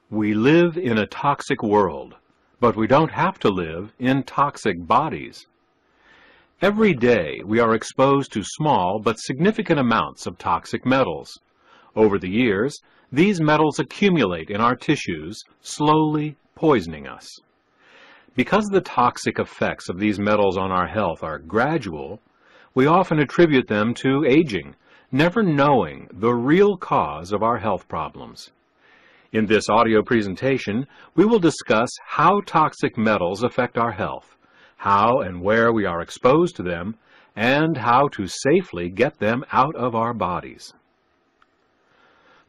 We live in a toxic world, but we don't have to live in toxic bodies. Every day we are exposed to small but significant amounts of toxic metals. Over the years, these metals accumulate in our tissues, slowly poisoning us. Because the toxic effects of these metals on our health are gradual, we often attribute them to aging, never knowing the real cause of our health problems. In this audio presentation, we will discuss how toxic metals affect our health, how and where we are exposed to them, and how to safely get them out of our bodies.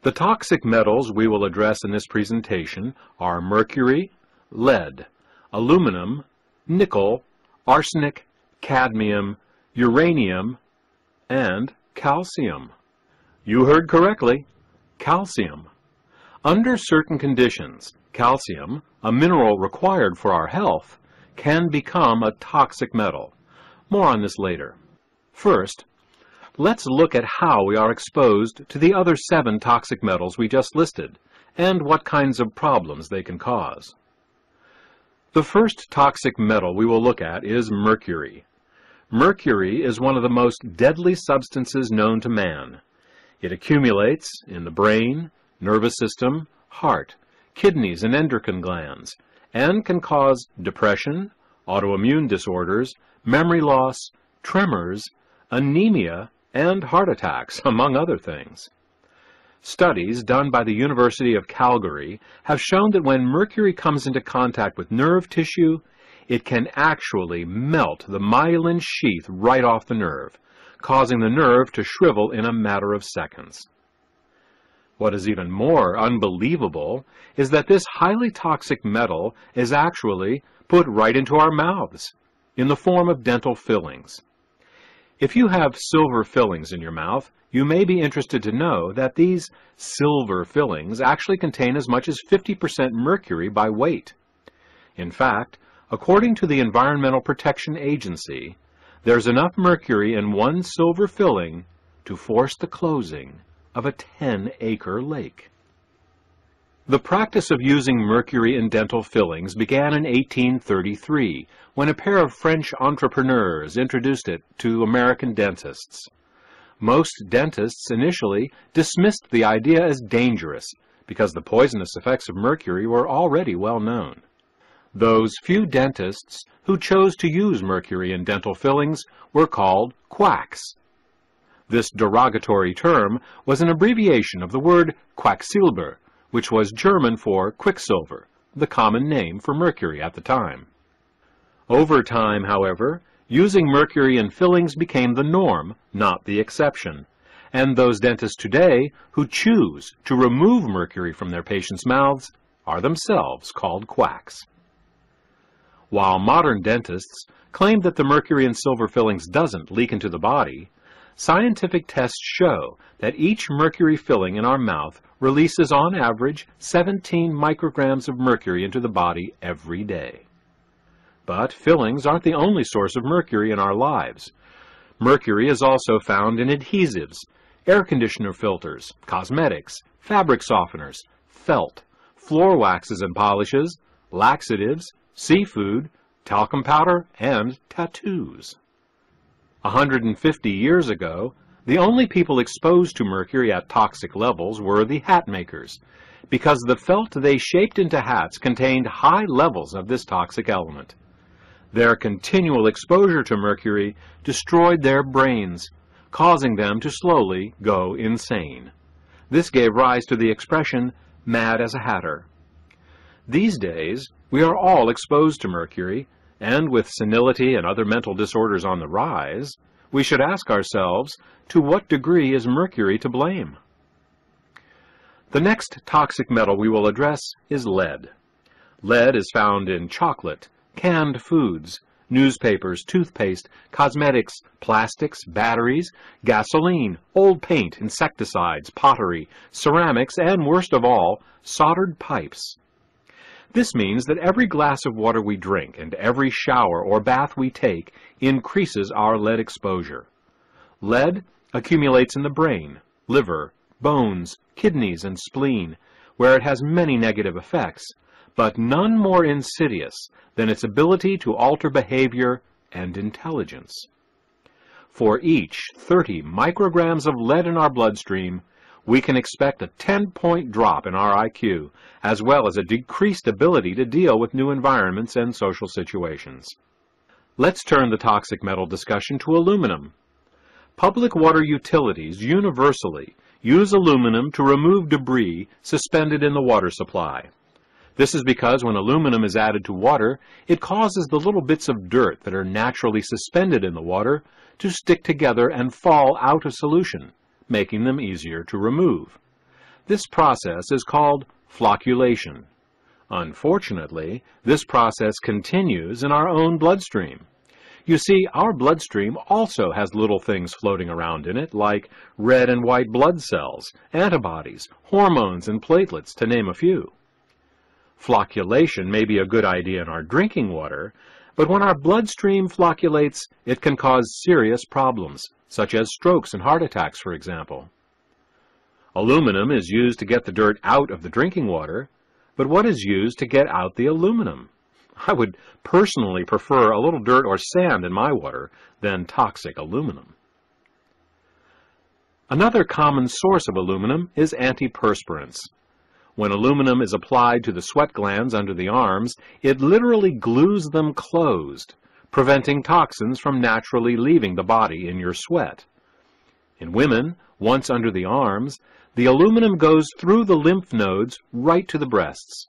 The toxic metals we will address in this presentation are mercury, lead, aluminum, nickel, arsenic, cadmium, uranium, and calcium. You heard correctly, calcium. Under certain conditions, calcium, a mineral required for our health, can become a toxic metal. More on this later. First, let's look at how we are exposed to the other 7 toxic metals we just listed, and what kinds of problems they can cause. The first toxic metal we will look at is mercury. Mercury is one of the most deadly substances known to man. It accumulates in the brain, nervous system, heart, kidneys, and endocrine glands, and can cause depression, autoimmune disorders, memory loss, tremors, anemia, and heart attacks, among other things. Studies done by the University of Calgary have shown that when mercury comes into contact with nerve tissue, it can actually melt the myelin sheath right off the nerve, causing the nerve to shrivel in a matter of seconds. What is even more unbelievable is that this highly toxic metal is actually put right into our mouths in the form of dental fillings. If you have silver fillings in your mouth, you may be interested to know that these silver fillings actually contain as much as 50% mercury by weight. In fact, according to the Environmental Protection Agency, there's enough mercury in one silver filling to force the closing of a 10-acre lake. The practice of using mercury in dental fillings began in 1833, when a pair of French entrepreneurs introduced it to American dentists. Most dentists initially dismissed the idea as dangerous, because the poisonous effects of mercury were already well known. Those few dentists who chose to use mercury in dental fillings were called quacks. This derogatory term was an abbreviation of the word Quacksilber, which was German for quicksilver, the common name for mercury at the time. Over time, however, using mercury in fillings became the norm, not the exception, and those dentists today who choose to remove mercury from their patients' mouths are themselves called quacks. While modern dentists claim that the mercury in silver fillings doesn't leak into the body, scientific tests show that each mercury filling in our mouth releases on average 17 micrograms of mercury into the body every day. But fillings aren't the only source of mercury in our lives. Mercury is also found in adhesives, air conditioner filters, cosmetics, fabric softeners, felt, floor waxes and polishes, laxatives, seafood, talcum powder, and tattoos. 150 years ago, the only people exposed to mercury at toxic levels were the hat makers, because the felt they shaped into hats contained high levels of this toxic element. Their continual exposure to mercury destroyed their brains, causing them to slowly go insane. This gave rise to the expression, mad as a hatter. These days, we are all exposed to mercury, and with senility and other mental disorders on the rise, we should ask ourselves, to what degree is mercury to blame? The next toxic metal we will address is lead. Lead is found in chocolate, canned foods, newspapers, toothpaste, cosmetics, plastics, batteries, gasoline, old paint, insecticides, pottery, ceramics, and worst of all, soldered pipes. This means that every glass of water we drink and every shower or bath we take increases our lead exposure. Lead accumulates in the brain, liver, bones, kidneys, and spleen, where it has many negative effects, but none more insidious than its ability to alter behavior and intelligence. For each 30 micrograms of lead in our bloodstream, we can expect a 10-point drop in our IQ, as well as a decreased ability to deal with new environments and social situations. Let's turn the toxic metal discussion to aluminum. Public water utilities universally use aluminum to remove debris suspended in the water supply. This is because when aluminum is added to water, it causes the little bits of dirt that are naturally suspended in the water to stick together and fall out of solution, making them easier to remove. This process is called flocculation. Unfortunately, this process continues in our own bloodstream. You see, our bloodstream also has little things floating around in it, like red and white blood cells, antibodies, hormones, and platelets, to name a few. Flocculation may be a good idea in our drinking water, but when our bloodstream flocculates, it can cause serious problems, such as strokes and heart attacks, for example. Aluminum is used to get the dirt out of the drinking water, but what is used to get out the aluminum? I would personally prefer a little dirt or sand in my water than toxic aluminum. Another common source of aluminum is antiperspirants. When aluminum is applied to the sweat glands under the arms, it literally glues them closed, preventing toxins from naturally leaving the body in your sweat. In women, once under the arms, the aluminum goes through the lymph nodes right to the breasts.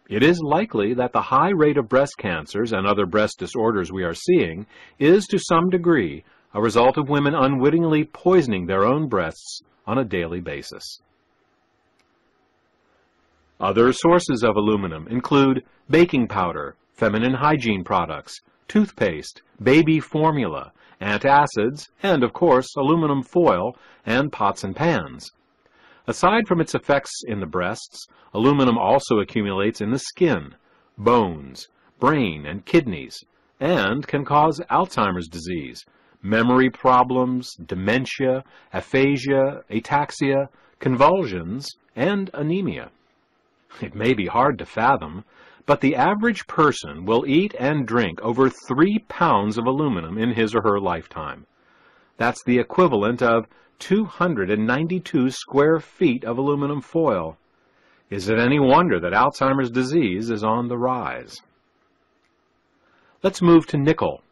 It is likely that the high rate of breast cancers and other breast disorders we are seeing is, to some degree, a result of women unwittingly poisoning their own breasts on a daily basis. Other sources of aluminum include baking powder, feminine hygiene products, toothpaste, baby formula, antacids, and, of course, aluminum foil and pots and pans. Aside from its effects in the breasts, aluminum also accumulates in the skin, bones, brain, and kidneys, and can cause Alzheimer's disease, memory problems, dementia, aphasia, ataxia, convulsions, and anemia. It may be hard to fathom, but the average person will eat and drink over 3 pounds of aluminum in his or her lifetime. That's the equivalent of 292 square feet of aluminum foil. Is it any wonder that Alzheimer's disease is on the rise? Let's move to nickel.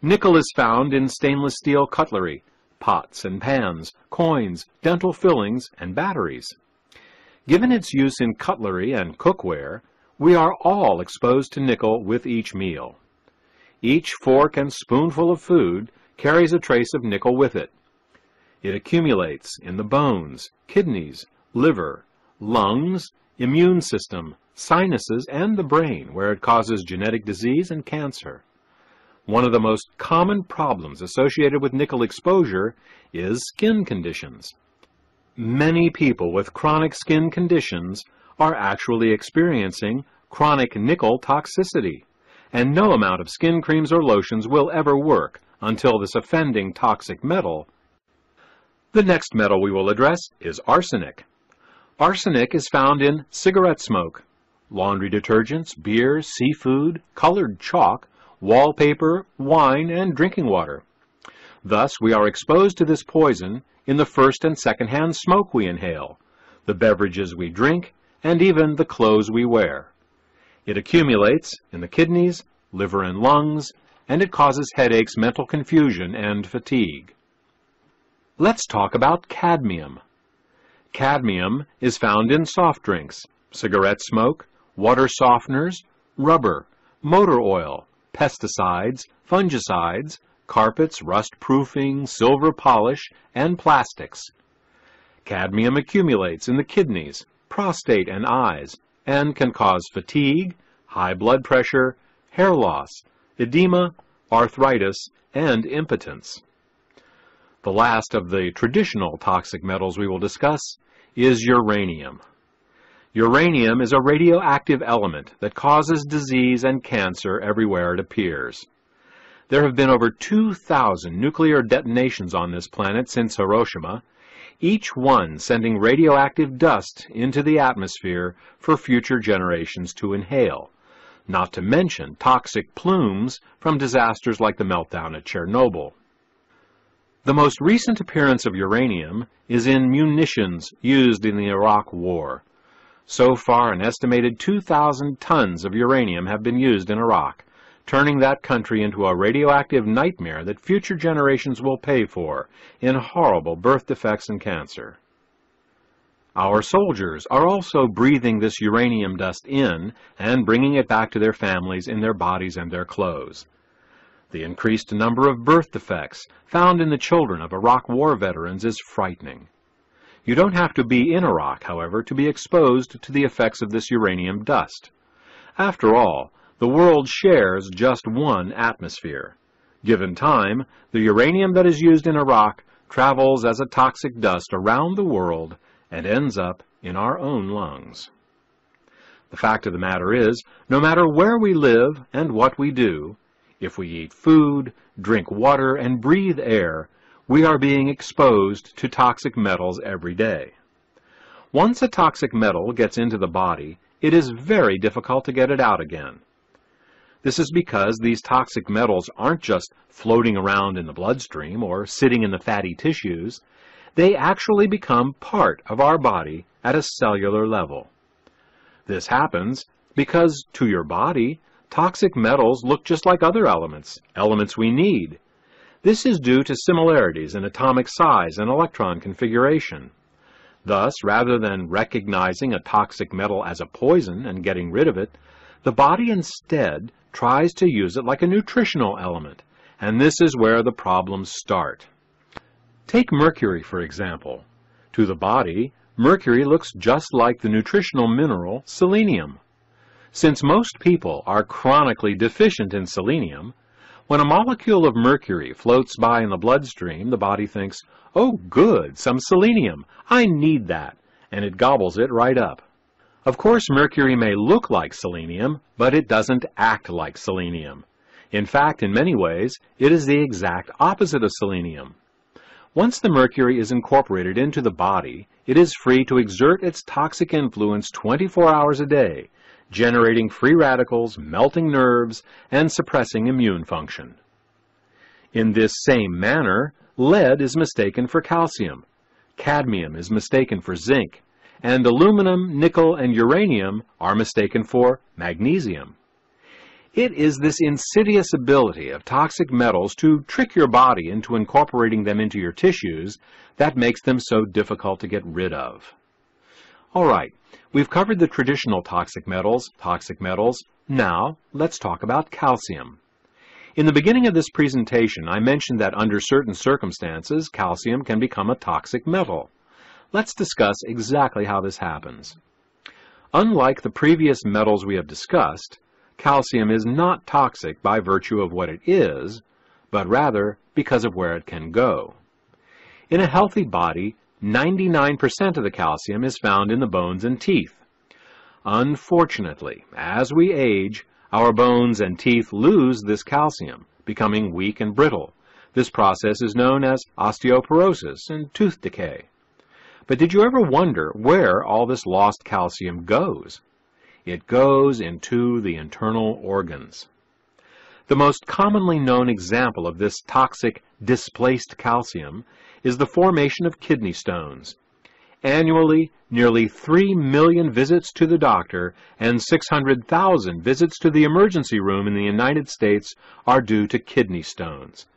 Nickel is found in stainless steel cutlery, pots and pans, coins, dental fillings, and batteries. Given its use in cutlery and cookware, we are all exposed to nickel with each meal. Each fork and spoonful of food carries a trace of nickel with it. It accumulates in the bones, kidneys, liver, lungs, immune system, sinuses, and the brain, where it causes genetic disease and cancer. One of the most common problems associated with nickel exposure is skin conditions. Many people with chronic skin conditions are actually experiencing chronic nickel toxicity, and no amount of skin creams or lotions will ever work until this offending toxic metal. The next metal we will address is arsenic. Arsenic is found in cigarette smoke, laundry detergents, beer, seafood, colored chalk, wallpaper, wine, and drinking water. Thus, we are exposed to this poison in the first and second-hand smoke we inhale, the beverages we drink, and even the clothes we wear. It accumulates in the kidneys, liver, and lungs, and it causes headaches, mental confusion, and fatigue. Let's talk about cadmium. Cadmium is found in soft drinks, cigarette smoke, water softeners, rubber, motor oil, pesticides, fungicides, carpets, rust-proofing, silver polish, and plastics. Cadmium accumulates in the kidneys, prostate, and eyes, and can cause fatigue, high blood pressure, hair loss, edema, arthritis, and impotence. The last of the traditional toxic metals we will discuss is uranium. Uranium is a radioactive element that causes disease and cancer everywhere it appears. There have been over 2,000 nuclear detonations on this planet since Hiroshima, each one sending radioactive dust into the atmosphere for future generations to inhale, not to mention toxic plumes from disasters like the meltdown at Chernobyl. The most recent appearance of uranium is in munitions used in the Iraq War. So far, an estimated 2,000 tons of uranium have been used in Iraq, turning that country into a radioactive nightmare that future generations will pay for in horrible birth defects and cancer. Our soldiers are also breathing this uranium dust in and bringing it back to their families in their bodies and their clothes. The increased number of birth defects found in the children of Iraq War veterans is frightening. You don't have to be in Iraq, however, to be exposed to the effects of this uranium dust. After all, the world shares just one atmosphere. Given time, the uranium that is used in Iraq travels as a toxic dust around the world and ends up in our own lungs. The fact of the matter is, no matter where we live and what we do, if we eat food, drink water, and breathe air, we are being exposed to toxic metals every day. Once a toxic metal gets into the body, it is very difficult to get it out again. This is because these toxic metals aren't just floating around in the bloodstream or sitting in the fatty tissues. They actually become part of our body at a cellular level. This happens because, to your body, toxic metals look just like other elements we need. This is due to similarities in atomic size and electron configuration. Thus, rather than recognizing a toxic metal as a poison and getting rid of it, the body instead tries to use it like a nutritional element, and this is where the problems start. Take mercury, for example. To the body, mercury looks just like the nutritional mineral selenium. Since most people are chronically deficient in selenium, when a molecule of mercury floats by in the bloodstream, the body thinks, "Oh good, some selenium, I need that," and it gobbles it right up. Of course, mercury may look like selenium, but it doesn't act like selenium. In fact, in many ways, it is the exact opposite of selenium. Once the mercury is incorporated into the body, it is free to exert its toxic influence 24 hours a day, generating free radicals, melting nerves, and suppressing immune function. In this same manner, lead is mistaken for calcium, cadmium is mistaken for zinc, and aluminum, nickel, and uranium are mistaken for magnesium. It is this insidious ability of toxic metals to trick your body into incorporating them into your tissues that makes them so difficult to get rid of. All right, we've covered the traditional toxic metals. Now, let's talk about calcium. In the beginning of this presentation, I mentioned that under certain circumstances, calcium can become a toxic metal. Let's discuss exactly how this happens. Unlike the previous metals we have discussed, calcium is not toxic by virtue of what it is, but rather because of where it can go. In a healthy body, 99% of the calcium is found in the bones and teeth. Unfortunately, as we age, our bones and teeth lose this calcium, becoming weak and brittle. This process is known as osteoporosis and tooth decay. But did you ever wonder where all this lost calcium goes? It goes into the internal organs. The most commonly known example of this toxic, displaced calcium is the formation of kidney stones. Annually, nearly 3 million visits to the doctor and 600,000 visits to the emergency room in the United States are due to kidney stones.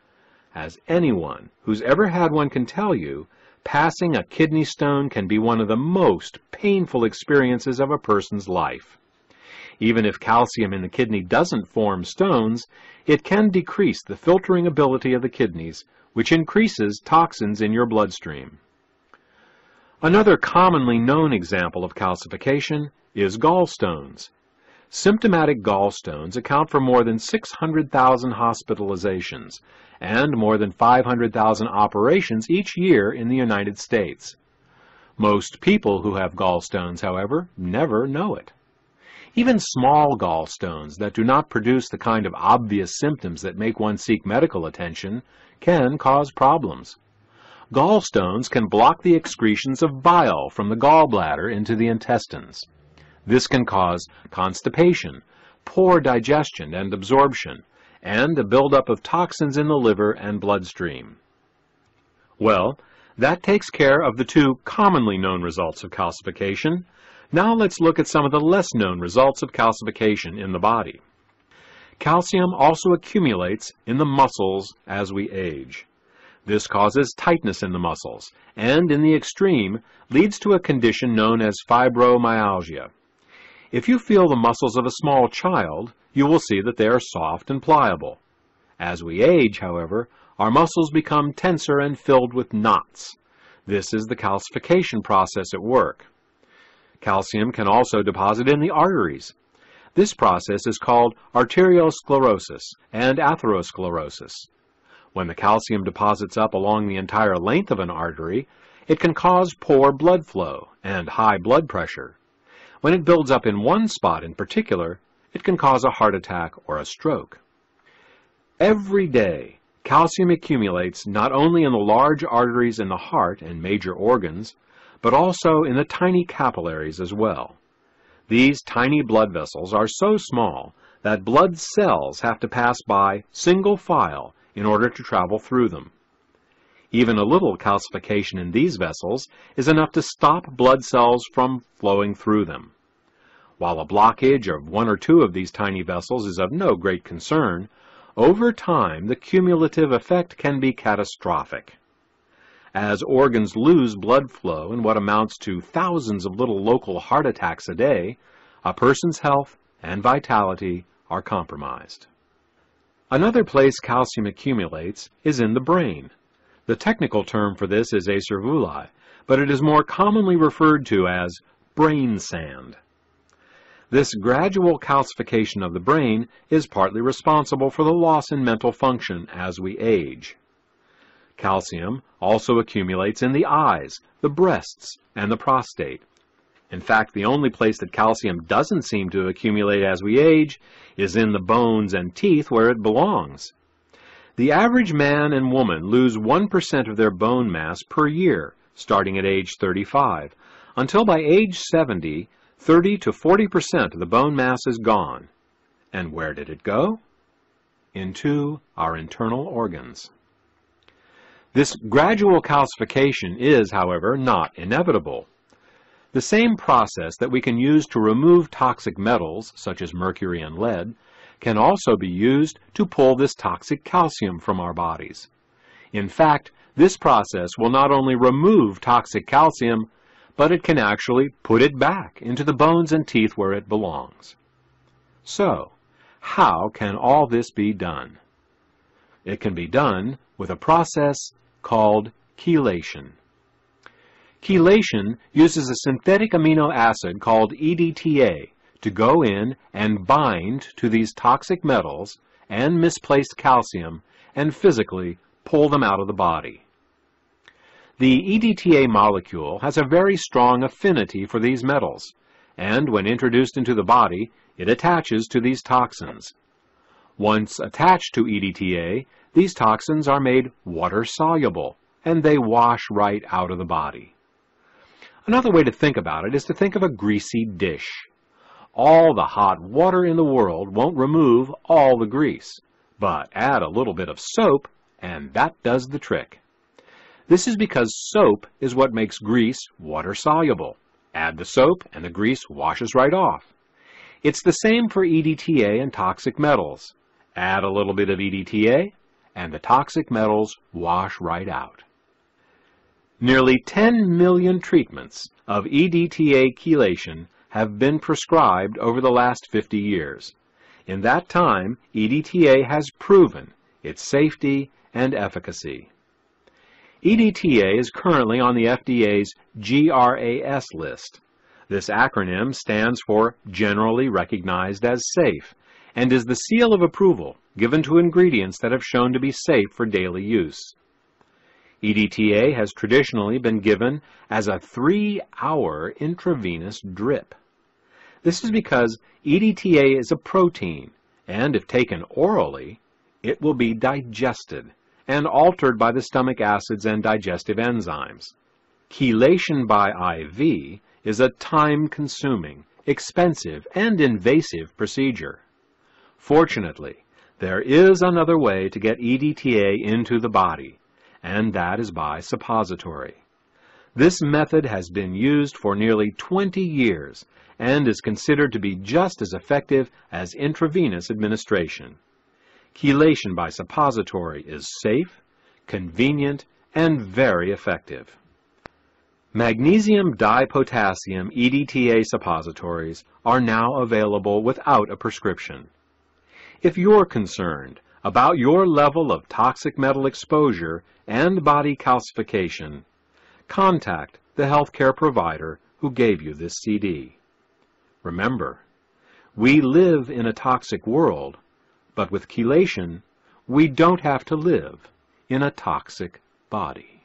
As anyone who's ever had one can tell you, passing a kidney stone can be one of the most painful experiences of a person's life. Even if calcium in the kidney doesn't form stones, it can decrease the filtering ability of the kidneys, which increases toxins in your bloodstream. Another commonly known example of calcification is gallstones. Symptomatic gallstones account for more than 600,000 hospitalizations and more than 500,000 operations each year in the United States. Most people who have gallstones, however, never know it. Even small gallstones that do not produce the kind of obvious symptoms that make one seek medical attention can cause problems. Gallstones can block the excretions of bile from the gallbladder into the intestines. This can cause constipation, poor digestion and absorption, and a buildup of toxins in the liver and bloodstream. Well, that takes care of the two commonly known results of calcification. Now let's look at some of the less known results of calcification in the body. Calcium also accumulates in the muscles as we age. This causes tightness in the muscles, and in the extreme leads to a condition known as fibromyalgia. If you feel the muscles of a small child, you will see that they are soft and pliable. As we age, however, our muscles become tenser and filled with knots. This is the calcification process at work. Calcium can also deposit in the arteries. This process is called arteriosclerosis and atherosclerosis. When the calcium deposits up along the entire length of an artery, it can cause poor blood flow and high blood pressure. When it builds up in one spot in particular, it can cause a heart attack or a stroke. Every day, calcium accumulates not only in the large arteries in the heart and major organs, but also in the tiny capillaries as well. These tiny blood vessels are so small that blood cells have to pass by single file in order to travel through them. Even a little calcification in these vessels is enough to stop blood cells from flowing through them. While a blockage of one or two of these tiny vessels is of no great concern, over time the cumulative effect can be catastrophic. As organs lose blood flow in what amounts to thousands of little local heart attacks a day, a person's health and vitality are compromised. Another place calcium accumulates is in the brain. The technical term for this is acervuli, but it is more commonly referred to as brain sand. This gradual calcification of the brain is partly responsible for the loss in mental function as we age. Calcium also accumulates in the eyes, the breasts, and the prostate. In fact, the only place that calcium doesn't seem to accumulate as we age is in the bones and teeth where it belongs. The average man and woman lose 1% of their bone mass per year, starting at age 35. Until by age 70, 30 to 40% of the bone mass is gone. And where did it go? Into our internal organs. This gradual calcification is, however, not inevitable. The same process that we can use to remove toxic metals, such as mercury and lead, can also be used to pull this toxic calcium from our bodies. In fact, this process will not only remove toxic calcium, but it can actually put it back into the bones and teeth where it belongs. So, how can all this be done? It can be done with a process called chelation. Chelation uses a synthetic amino acid called EDTA to go in and bind to these toxic metals and misplaced calcium and physically pull them out of the body. The EDTA molecule has a very strong affinity for these metals, and when introduced into the body, it attaches to these toxins. Once attached to EDTA, these toxins are made water-soluble, and they wash right out of the body. Another way to think about it is to think of a greasy dish. All the hot water in the world won't remove all the grease, but add a little bit of soap, and that does the trick. This is because soap is what makes grease water-soluble. Add the soap, and the grease washes right off. It's the same for EDTA and toxic metals. Add a little bit of EDTA, and the toxic metals wash right out. Nearly 10 million treatments of EDTA chelation have been prescribed over the last 50 years. In that time, EDTA has proven its safety and efficacy. EDTA is currently on the FDA's GRAS list. This acronym stands for Generally Recognized as Safe, and is the seal of approval given to ingredients that have shown to be safe for daily use. EDTA has traditionally been given as a 3-hour intravenous drip. This is because EDTA is a protein, and if taken orally, it will be digested, and altered by the stomach acids and digestive enzymes. Chelation by IV is a time-consuming, expensive, and invasive procedure. Fortunately, there is another way to get EDTA into the body, and that is by suppository. This method has been used for nearly 20 years and is considered to be just as effective as intravenous administration. Chelation by suppository is safe, convenient, and very effective. Magnesium dipotassium EDTA suppositories are now available without a prescription. If you're concerned about your level of toxic metal exposure and body calcification, contact the healthcare provider who gave you this CD. Remember, we live in a toxic world, but with chelation, we don't have to live in a toxic body.